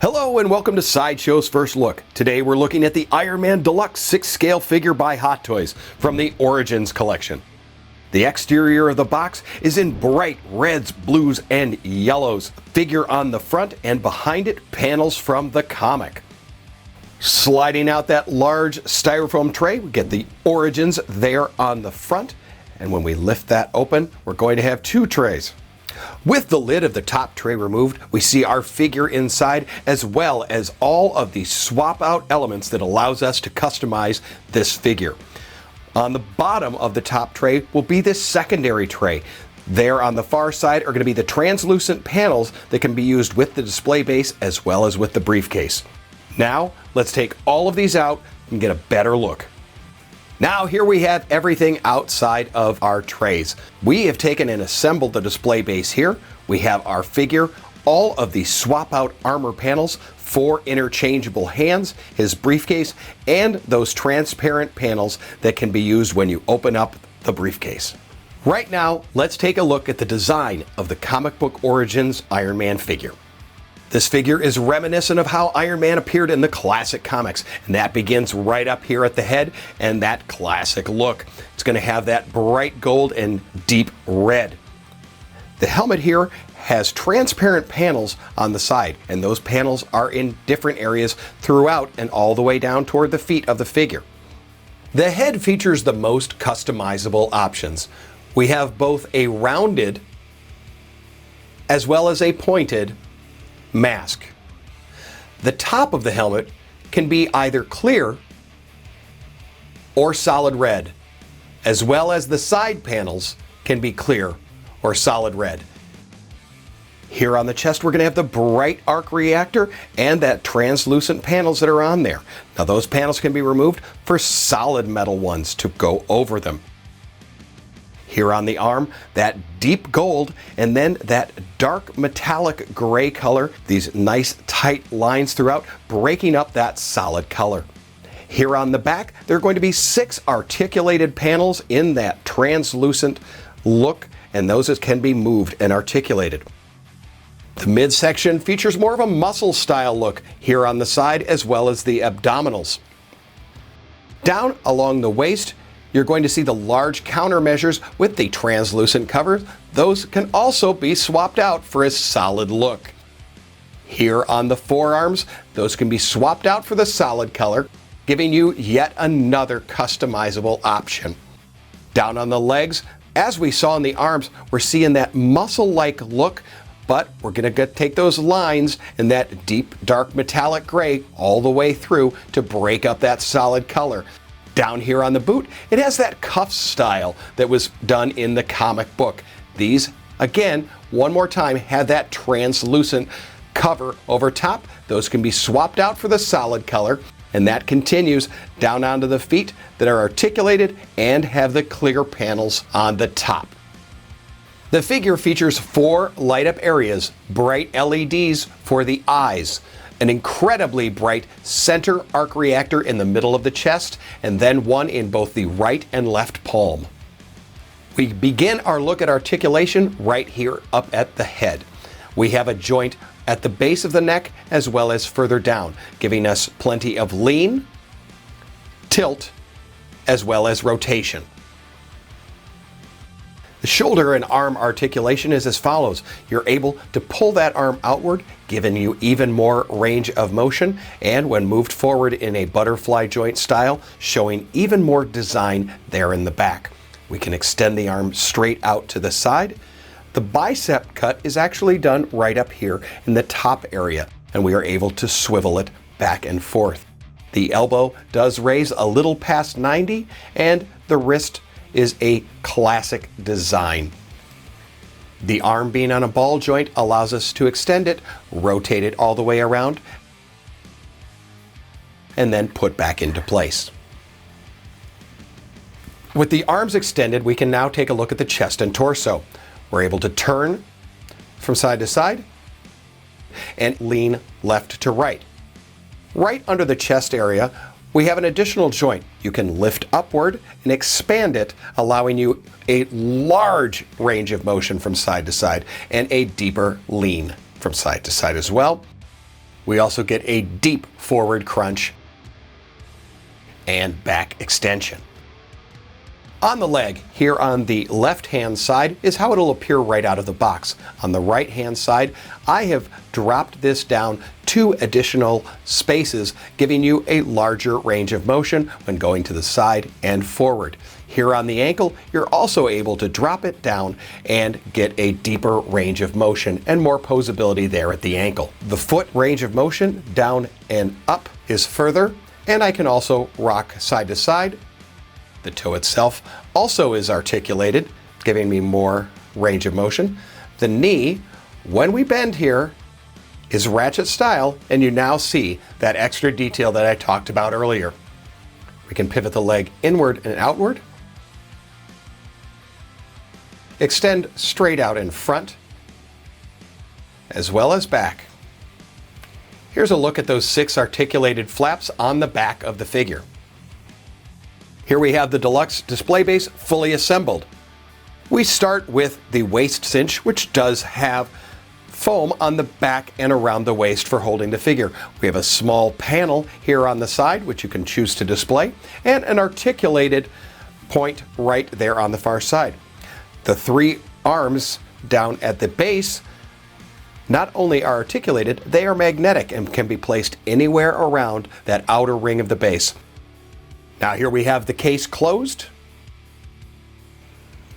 Hello and welcome to Sideshow's First Look. Today we're looking at the Iron Man Deluxe 6-scale figure by Hot Toys from the Origins collection. The exterior of the box is in bright reds, blues, and yellows. Figure on the front, and behind it, panels from the comic. Sliding out that large styrofoam tray, we get the Origins there on the front. And when we lift that open, we're going to have two trays. With the lid of the top tray removed, we see our figure inside, as well as all of the swap out elements that allows us to customize this figure. On the bottom of the top tray will be this secondary tray. There on the far side are going to be the translucent panels that can be used with the display base as well as with the briefcase. Now, let's take all of these out and get a better look. Now here we have everything outside of our trays. We have taken and assembled the display base here. We have our figure, all of the swap out armor panels, 4 interchangeable hands, his briefcase, and those transparent panels that can be used when you open up the briefcase. Right now, let's take a look at the design of the comic book Origins Iron Man figure. This figure is reminiscent of how Iron Man appeared in the classic comics, and that begins right up here at the head and that classic look. It's going to have that bright gold and deep red. The helmet here has transparent panels on the side, and those panels are in different areas throughout and all the way down toward the feet of the figure. The head features the most customizable options. We have both a rounded as well as a pointed mask. The top of the helmet can be either clear or solid red, as well as the side panels can be clear or solid red. Here on the chest we're going to have the bright arc reactor and that translucent panels that are on there. Now those panels can be removed for solid metal ones to go over them. Here on the arm, that deep gold and then that dark metallic gray color, these nice tight lines throughout, breaking up that solid color. Here on the back, there are going to be 6 articulated panels in that translucent look, and those can be moved and articulated. The midsection features more of a muscle style look here on the side as well as the abdominals. Down along the waist, you're going to see the large countermeasures with the translucent covers. Those can also be swapped out for a solid look. Here on the forearms, those can be swapped out for the solid color, giving you yet another customizable option. Down on the legs, as we saw in the arms, we're seeing that muscle-like look, but we're going to take those lines in that deep, dark metallic gray all the way through to break up that solid color. Down here on the boot, it has that cuff style that was done in the comic book. These, again, one more time, have that translucent cover over top. Those can be swapped out for the solid color, and that continues down onto the feet that are articulated and have the clear panels on the top. The figure features 4 light-up areas, bright LEDs for the eyes, an incredibly bright center arc reactor in the middle of the chest, and then one in both the right and left palm. We begin our look at articulation right here up at the head. We have a joint at the base of the neck as well as further down, giving us plenty of lean, tilt, as well as rotation. The shoulder and arm articulation is as follows. You're able to pull that arm outward, giving you even more range of motion, and when moved forward in a butterfly joint style, showing even more design there in the back. We can extend the arm straight out to the side. The bicep cut is actually done right up here in the top area, and we are able to swivel it back and forth. The elbow does raise a little past 90, and the wrist is a classic design. The arm being on a ball joint allows us to extend it, rotate it all the way around, and then put back into place. With the arms extended, we can now take a look at the chest and torso. We're able to turn from side to side and lean left to right. Right under the chest area, we have an additional joint. You can lift upward and expand it, allowing you a large range of motion from side to side and a deeper lean from side to side as well. We also get a deep forward crunch and back extension. On the leg, here on the left-hand side, is how it'll appear right out of the box. On the right-hand side, I have dropped this down 2 additional spaces, giving you a larger range of motion when going to the side and forward. Here on the ankle, you're also able to drop it down and get a deeper range of motion and more posability there at the ankle. The foot range of motion down and up is further, and I can also rock side to side. The toe itself also is articulated, giving me more range of motion. The knee, when we bend here, is ratchet style, and you now see that extra detail that I talked about earlier. We can pivot the leg inward and outward, extend straight out in front, as well as back. Here's a look at those 6 articulated flaps on the back of the figure. Here we have the Deluxe display base fully assembled. We start with the waist cinch, which does have foam on the back and around the waist for holding the figure. We have a small panel here on the side, which you can choose to display, and an articulated point right there on the far side. The 3 arms down at the base not only are articulated, they are magnetic and can be placed anywhere around that outer ring of the base. Now here we have the case closed.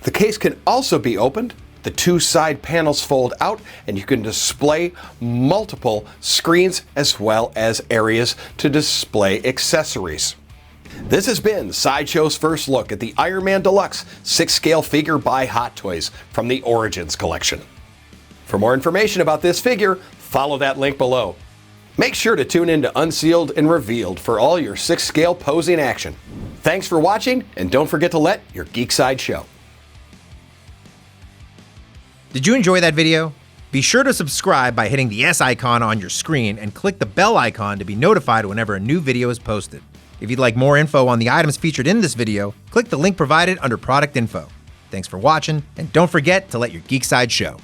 The case can also be opened. The 2 side panels fold out, and you can display multiple screens as well as areas to display accessories. This has been Sideshow's first look at the Iron Man Deluxe 6-scale figure by Hot Toys from the Origins collection. For more information about this figure, follow that link below. Make sure to tune in to Unsealed and Revealed for all your 6-scale posing action. Thanks for watching, and don't forget to let your geek side show. Did you enjoy that video? Be sure to subscribe by hitting the S icon on your screen and click the bell icon to be notified whenever a new video is posted. If you'd like more info on the items featured in this video, click the link provided under product info. Thanks for watching, and don't forget to let your geek side show.